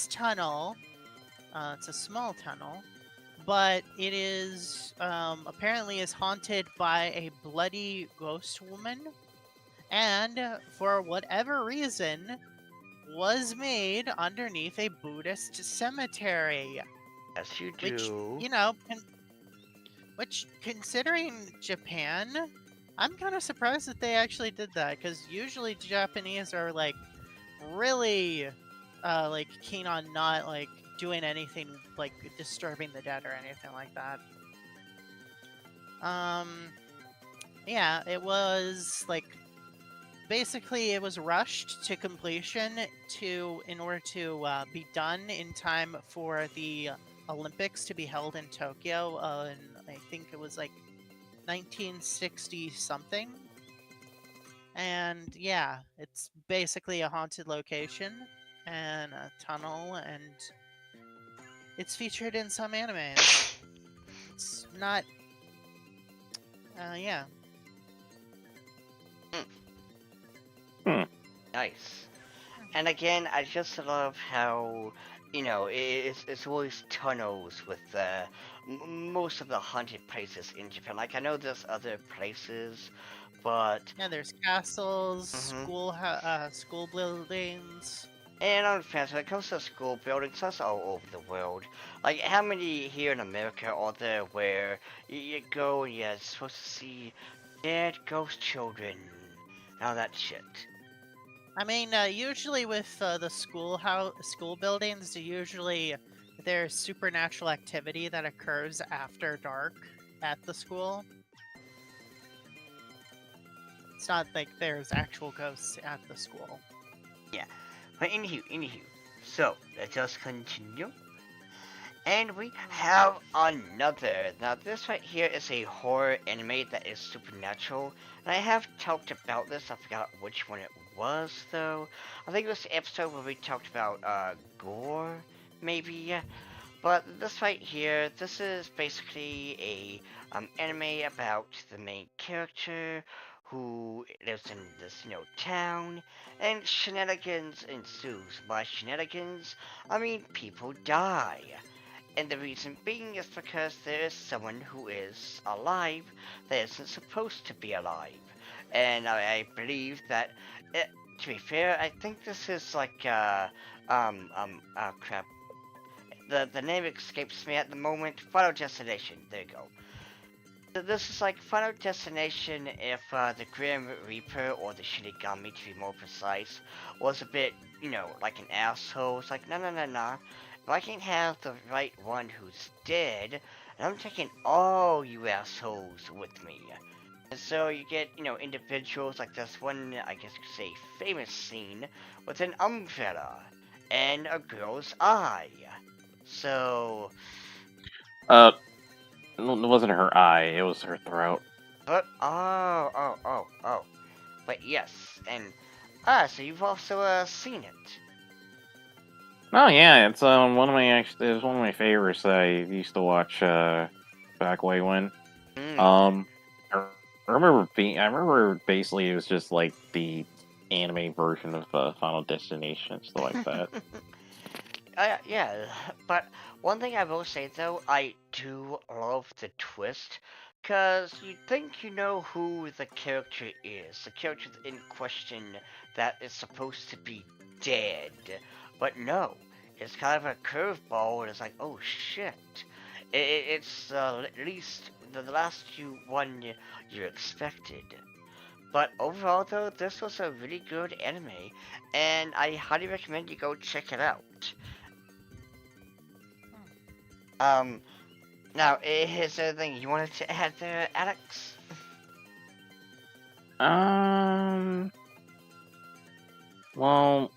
tunnel, it's a small tunnel, but it is apparently is haunted by a bloody ghost woman, and for whatever reason was made underneath a Buddhist cemetery. Yes, you Which, do. which considering Japan, I'm kind of surprised that they actually did that, because usually Japanese are like really like keen on not like doing anything like disturbing the dead or anything like that. Yeah, it was like basically it was rushed to completion in order to be done in time for the Olympics to be held in Tokyo, and I think it was like 1960 something. And yeah, it's basically a haunted location and a tunnel, and it's featured in some animes. It's not, yeah. Nice. And again, I just love how, it's always tunnels with most of the haunted places in Japan. Like, I know there's other places, but... Yeah, there's castles, Mhm. school buildings. And I'm fans, when it comes to school buildings, that's all over the world. Like, how many here in America are there where you go and you're supposed to see dead ghost children and all that shit? I mean, usually with the school buildings, usually there's supernatural activity that occurs after dark at the school. It's not like there's actual ghosts at the school. Yeah. But anywho. So, let us continue. And we have another. Now, this right here is a horror anime that is supernatural. And I have talked about this. I forgot which one it was, though. I think it was the episode where we talked about gore, maybe. But this right here, this is basically a anime about the main character who lives in this, town, and shenanigans ensues. By shenanigans, I mean people die. And the reason being is because there is someone who is alive that isn't supposed to be alive. And I believe that to be fair, I think this is like oh crap. The name escapes me at the moment. Final Destination. There you go. This is like Final Destination if the Grim Reaper, or the Shinigami to be more precise, was a bit, like an asshole. It's like, no, no, no, no. If I can have the right one who's dead, and I'm taking all you assholes with me. And so you get, individuals like this one, I guess you could say, famous scene with an umbrella and a girl's eye. So, Uh, it wasn't her eye; it was her throat. but oh. But yes, and so you've also seen it. Oh yeah, it's it's one of my favorites that I used to watch back way when. Mm. Um, I I remember basically it was just like the anime version of Final Destination, stuff like that. Yeah, but one thing I will say though, I do love the twist, cause you think you know who the character is, the character in question that is supposed to be dead, but no, it's kind of a curveball, and it's like, oh shit, it's at least the last one you expected. But overall though, this was a really good anime, and I highly recommend you go check it out. Um, Now, is there anything you wanted to add there, Alex? Um, well,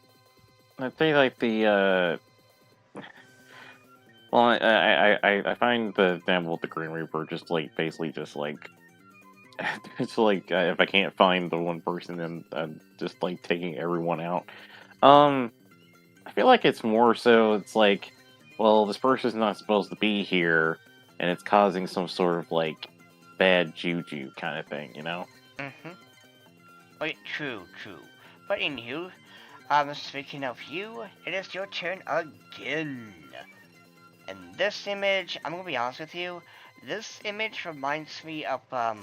I think like well, I find the example with the Green Reaper just like basically just like it's like if I can't find the one person, then I'm just like taking everyone out. Um, I feel like it's more so it's like, well, this person's not supposed to be here, and it's causing some sort of like bad juju kind of thing, you know? Mm-hmm. Wait, true. But anywho, speaking of you, it is your turn again. And this image, I'm gonna be honest with you, this image reminds me of, oh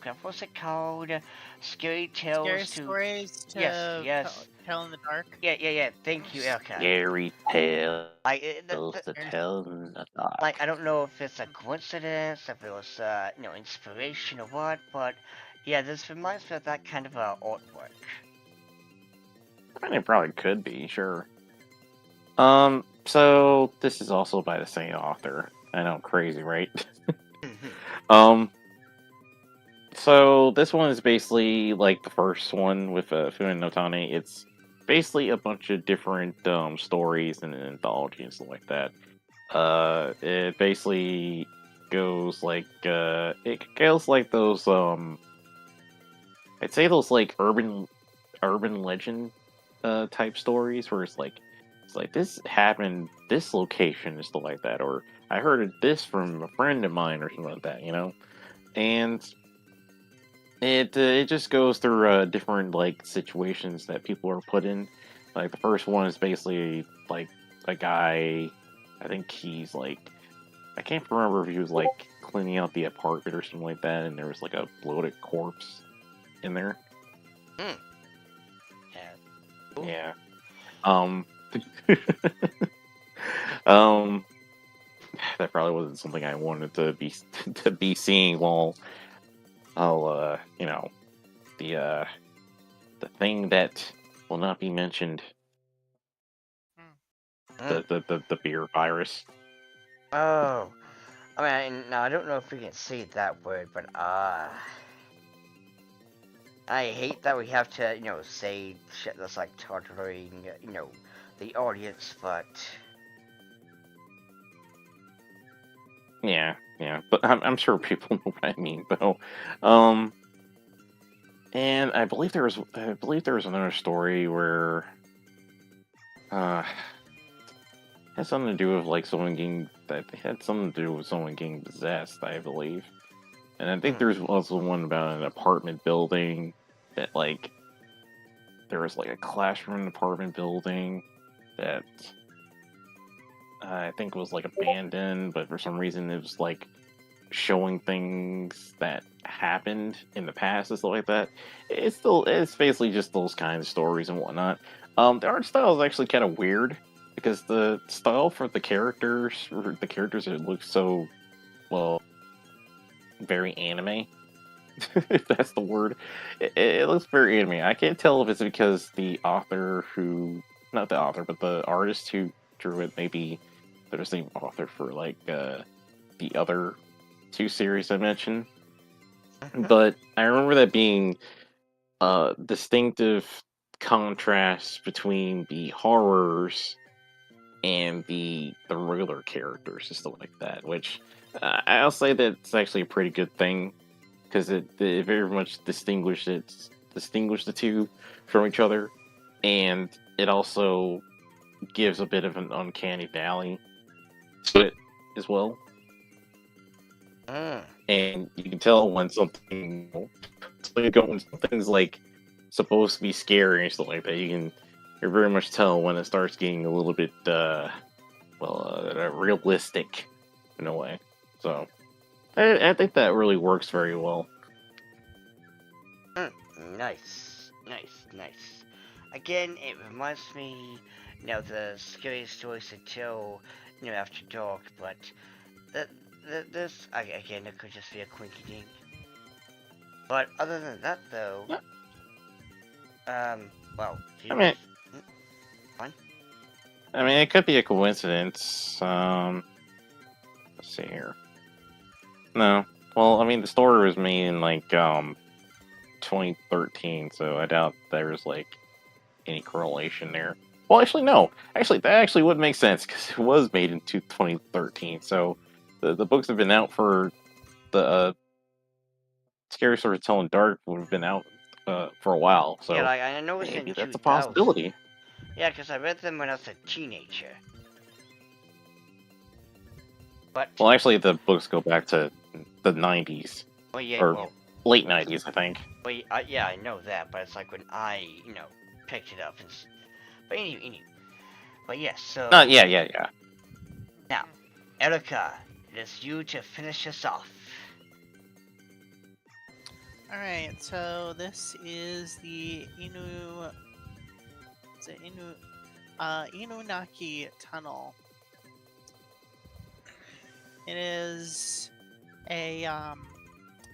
crap, what's it called? Scary Scary Tales to... stories Yes, to yes. tell in the dark. Yeah, thank you, Elka. Scary tales Like, to tell in the dark. I don't know if it's a coincidence, if it was, inspiration or what, but yeah, this reminds me of that kind of artwork. I mean, it probably could be, sure. So this is also by the same author. I know, crazy, right? um, so this one is basically like the first one with Fumi no Tane. It's basically a bunch of different stories and an anthology and stuff like that. It basically goes like it goes like those I'd say those like urban legend type stories where it's like this happened this location and stuff like that, or I heard this from a friend of mine or something like that, you know. And it just goes through different like situations that people are put in. Like the first one is basically like a guy. I think he's like I can't remember if he was like cleaning out the apartment or something like that, and there was like a bloated corpse in there. Hmm. Yeah. Cool. Yeah. Um. um. That probably wasn't something I wanted to be to be seeing while you know, the thing that will not be mentioned, Mm. the beer virus. Oh. I mean, now I don't know if we can say that word, but I hate that we have to, say shit that's like torturing, the audience, but Yeah, but I'm sure people know what I mean though. Um, and I believe there was another story where uh had something to do with like someone getting that had something to do with someone getting possessed, I believe. And I think there's also one about an apartment building that like there was like a classroom in an apartment building that I think was like abandoned, but for some reason it was like showing things that happened in the past and stuff like that. It's basically just those kinds of stories and whatnot. The art style is actually kind of weird because the style for the characters it looks so well very anime, if that's the word. It looks very anime. I can't tell if it's because not the author, but the artist who drew it, maybe they're the same author for like the other two series I mentioned. But I remember that being a distinctive contrast between the horrors and the regular characters and stuff like that. Which I'll say that it's actually a pretty good thing because it very much distinguished the two from each other, and it also gives a bit of an uncanny valley to it as well. And you can tell when when something's like supposed to be scary and stuff like that. You very much tell when it starts getting a little bit realistic in a way. So I think that really works very well. Nice, nice, nice. Again, it reminds me, the scariest stories to tell, after dark, but this, again, it could just be a quinky dink. But other than that, though, well, I mean, fine. I mean, it could be a coincidence. Let's see here. No, well, I mean, the story was made in like 2013, so I doubt there's like any correlation there. Well, actually, no. Actually, that actually would make sense because it was made in 2013. So the books have been out for the Scary Stories to Tell in Dark would have been out for a while. So Yeah, like, I know it's maybe in that's a 2000. possibility. Yeah, because I read them when I was a teenager. But Well, actually, the books go back to the 90s well, yeah, or well, late 90s, I think. well, yeah, I know that, but it's like when I, picked it up. But anyway. But yes, so Yeah. now, Erica, it is you to finish us off. Alright, so this is the Inunaki Tunnel. It is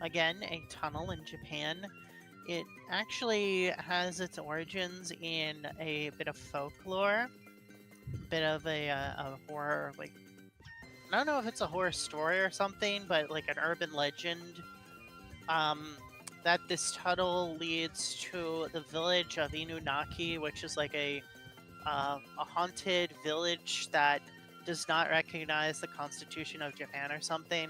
again, a tunnel in Japan. It actually has its origins in a bit of folklore, a bit of a horror, like, I don't know if it's a horror story or something, but like an urban legend. That this tunnel leads to the village of Inunaki, which is like a haunted village that does not recognize the Constitution of Japan or something.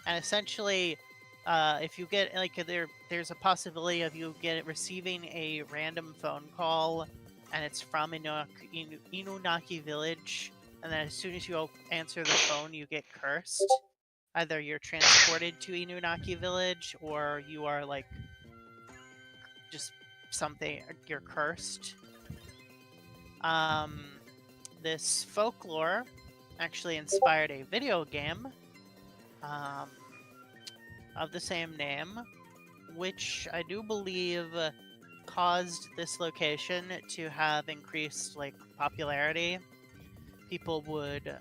And essentially, if you get like there's a possibility of you receiving a random phone call, and it's from Inunaki village, and then as soon as you answer the phone, you get cursed. Either you're transported to Inunaki village, or you are like just something, you're cursed. This folklore actually inspired a video game of the same name, which I do believe caused this location to have increased like popularity. People would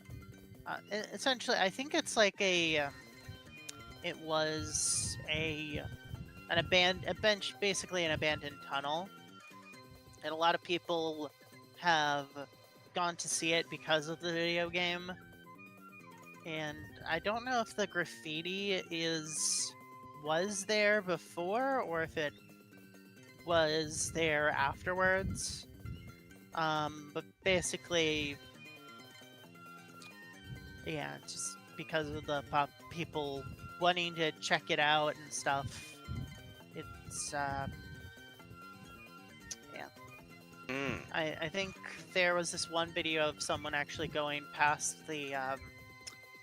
essentially, I think it's like it was basically an abandoned tunnel, and a lot of people have gone to see it because of the video game. And I don't know if the graffiti was there before or if it was there afterwards. But basically, yeah, just because of the people wanting to check it out and stuff. It's yeah. I think there was this one video of someone actually going past the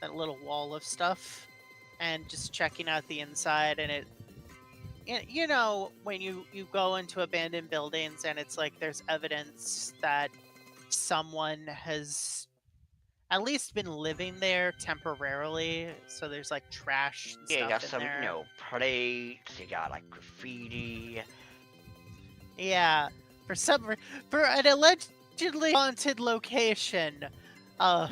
that little wall of stuff and just checking out the inside, and when you go into abandoned buildings and it's like there's evidence that someone has at least been living there temporarily. So there's like trash and Yeah, you stuff got in some, there. plates. You got like graffiti. Yeah, for an allegedly haunted location, uh,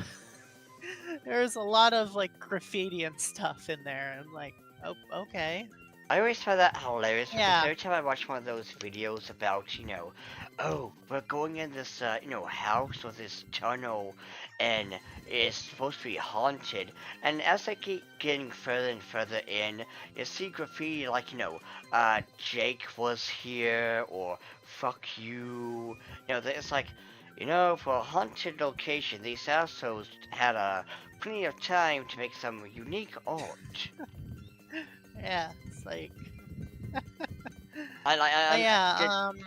there's a lot of like graffiti and stuff in there. I'm like, oh, okay, I always find that hilarious because yeah, every time I watch one of those videos about, oh, we're going in this, house or this tunnel and it's supposed to be haunted. And as I keep getting further and further in, you see graffiti like, Jake was here or fuck you. It's like, for a haunted location, these assholes had plenty of time to make some unique art. yeah. It's like, I yeah, did.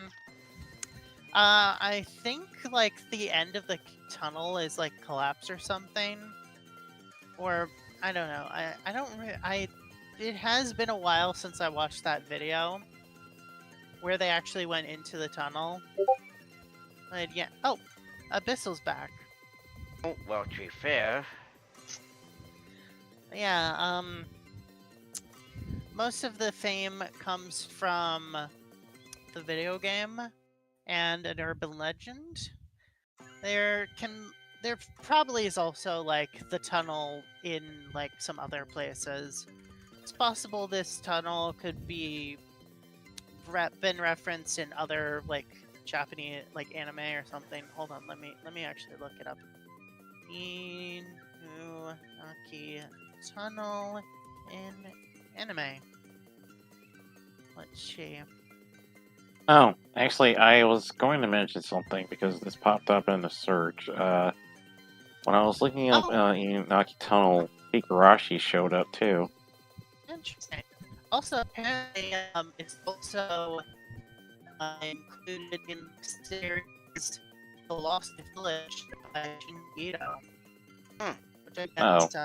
I think like the end of the tunnel is like collapsed or something, or I don't know. I don't I. It has been a while since I watched that video where they actually went into the tunnel. And yeah. Oh, Abyssal's back. Oh, well, to be fair, Yeah. Most of the fame comes from the video game and an urban legend. There probably is also like the tunnel in like some other places. It's possible this tunnel could be been referenced in other like Japanese like anime or something. Hold on, let me actually look it up. Inunaki tunnel in anime. Let's see. Oh, actually, I was going to mention something because this popped up in the search. When I was looking up Oh, Inaki Tunnel, Higurashi showed up too. interesting. Also, apparently, it's also included in the series The Lost Village by Shinji Ito. Hmm. Which I Oh. guess,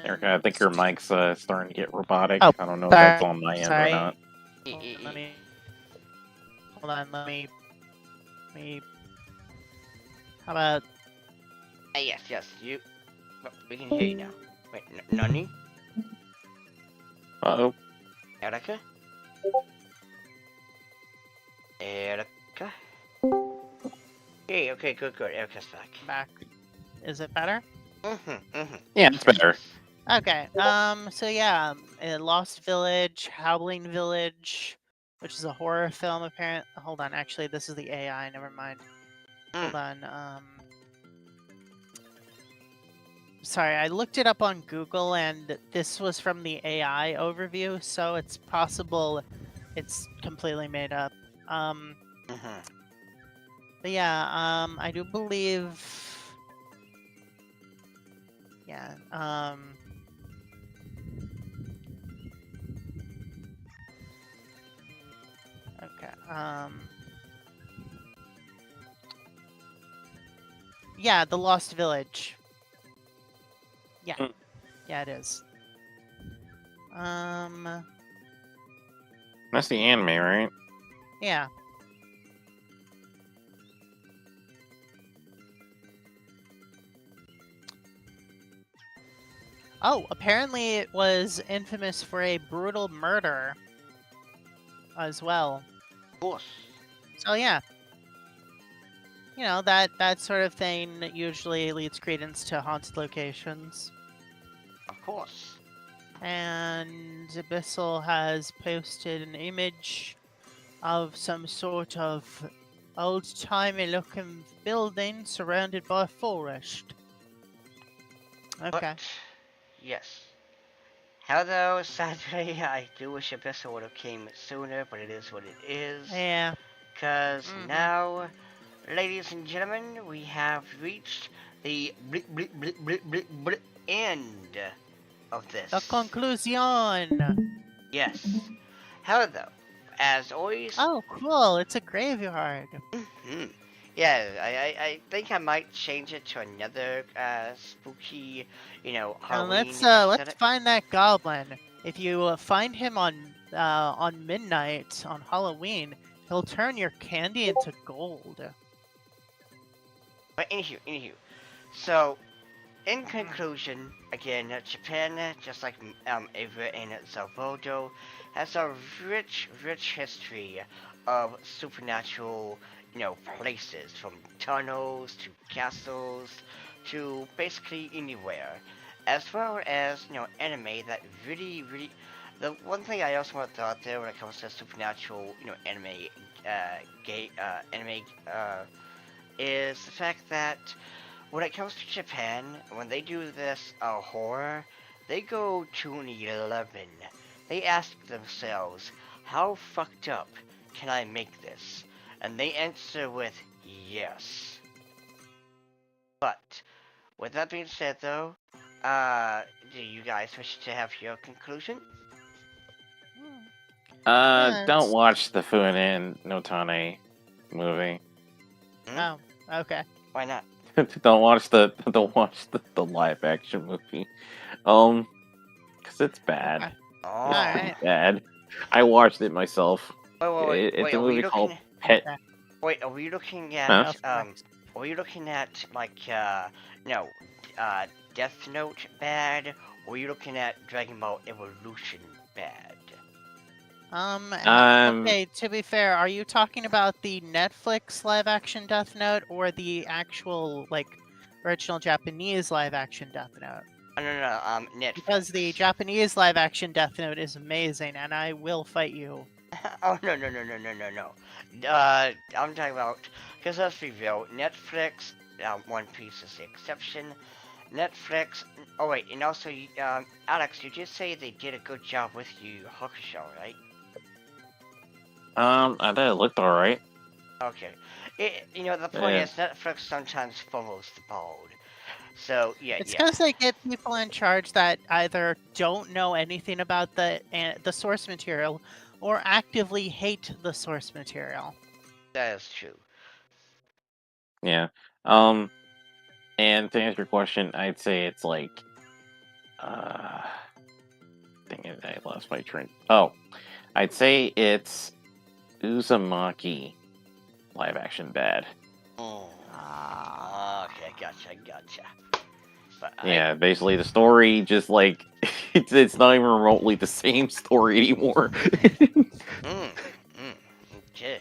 Erica, I think your mic's starting to get robotic. Oh, I don't know if sorry, that's on my end or sorry. not. Hold on, let me. How about? yes, you. We can hear you now. Wait, Nani? Uh-oh. Erica? Erica? Hey, okay, good. Erica's back. Back. Is it better? Yeah, it's better. Okay. So yeah, Lost Village, Howling Village, which is a horror film. Apparent. Hold on. Actually, this is the AI. Never mind. Hold on. Sorry, I looked it up on Google, and this was from the AI overview, so it's possible it's completely made up. But yeah, I do believe. Yeah. Okay. Yeah, the Lost Village. Yeah. Mm. Yeah, it is. That's the anime, right? Yeah. Oh, apparently it was infamous for a brutal murder as well. Of course. So yeah. You know, that sort of thing usually leads credence to haunted locations. Of course. And Abyssal has posted an image of some sort of old-timey looking building surrounded by forest. Okay. But, yes. Although, sadly, I do wish Abyssal would have came sooner, but it is what it is. Yeah. Because now, ladies and gentlemen, we have reached the end of this. The conclusion. Yes. However, as always. Oh, cool! It's a graveyard. Yeah, I think I might change it to another spooky, Halloween. Let's find that goblin. If you find him on midnight on Halloween, he'll turn your candy into gold. But anywho. So, in conclusion, again, Japan, just like Ava and Salvador, has a rich history of supernatural, places, from tunnels to castles to basically anywhere, as well as anime that really. The one thing I also want to throw out there when it comes to supernatural, anime, is the fact that when it comes to Japan, when they do this horror, they go to an 11. They ask themselves, how fucked up can I make this? And they answer with yes. But with that being said, though, do you guys wish to have your conclusion? Don't Yes. watch the Funen no Tane movie. Oh, okay. Why not? Don't watch the live action movie. Because it's bad. Okay. Oh. It's Alright. pretty bad. I watched it myself. Wait, It's a are we movie looking? called Pet. Okay. Wait, are we looking at Huh? That's next. Are we looking at like no, Death Note bad? Or are you looking at Dragon Ball Evolution bad? Okay, to be fair, are you talking about the Netflix live action Death Note or the actual, like, original Japanese live action Death Note? No, Netflix. Because the Japanese live action Death Note is amazing, and I will fight you. Oh no. I'm talking about, because let's be real, Netflix. One Piece is the exception. Netflix. Oh wait, and also, Alex, you just say they did a good job with Yu Hakusho, right? I thought it looked alright. Okay. The point Yeah. is Netflix sometimes follows the ball. So It's yeah. because they get people in charge that either don't know anything about the source material or actively hate the source material. That is true. Yeah. And to answer your question, I'd say it's like, dang it, I lost my train. Oh, I'd say it's Uzumaki live action bad. Okay, gotcha. But Yeah, basically the story just like it's not even remotely the same story anymore. Okay.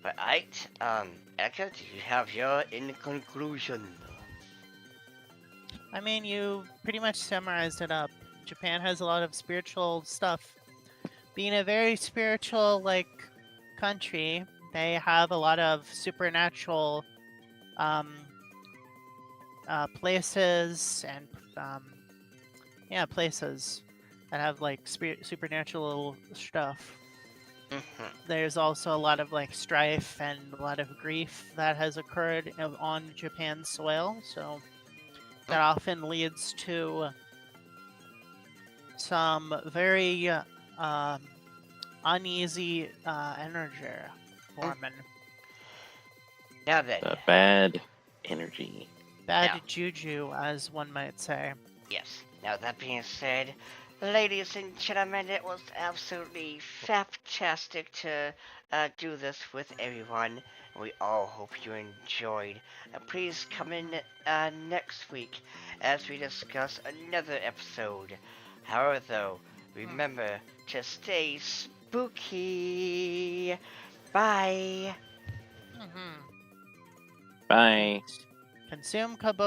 But Eka, do you have your in conclusion? I mean, you pretty much summarized it up. Japan has a lot of spiritual stuff. Being a very spiritual, like, country, they have a lot of supernatural places and places that have like supernatural stuff. There's also a lot of like strife and a lot of grief that has occurred on Japan's soil, so that often leads to some very uneasy energy forming. Now then, The bad energy. Bad Yeah. juju, as one might say. yes. Now that being said, ladies and gentlemen, it was absolutely fantastic to do this with everyone. We all hope you enjoyed. Please come in next week as we discuss another episode. However, though, remember to stay spooky. Bye. Mm-hmm. Bye. Consume kabo